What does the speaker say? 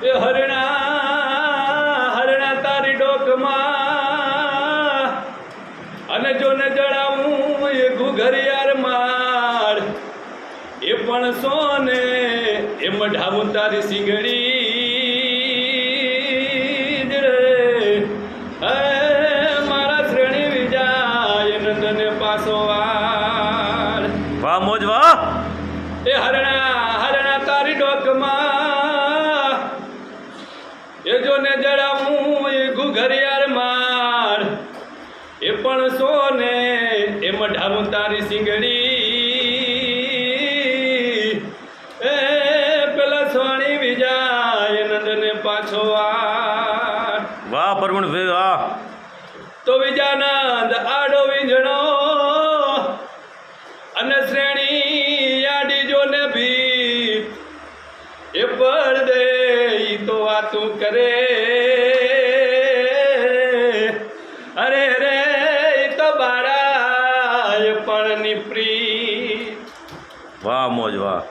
એ હરણા હરણા તારી ડોકમાં અને જો ને જણાવું એ ઘુઘરિયાર માર એ પણ સોને એ મઢાવું તારી સિંગડી રે મારા શ્રેણી વિજાય નંદને પાસો વાર વાહ મોજ વાહ એ હરણા તારી ડોકમાં એ જો ને જણાવું એ ઘુઘરિયાર માર એ પણ સોને એ મઢાવું તારી સિંગડી એ પેલા સોણી વિજાય નંદને પાછો વાર વાહ પરમણ ભાઈ વાહ તો વિજાનંદ આડો વીંઝણો અને શ્રેણી આડી જો ને ભીત એ પડદે ઈ તો વાતું કરે અરે રે ઈ તો બાળાય પણ ની પ્રીત વાહ મોજ વાહ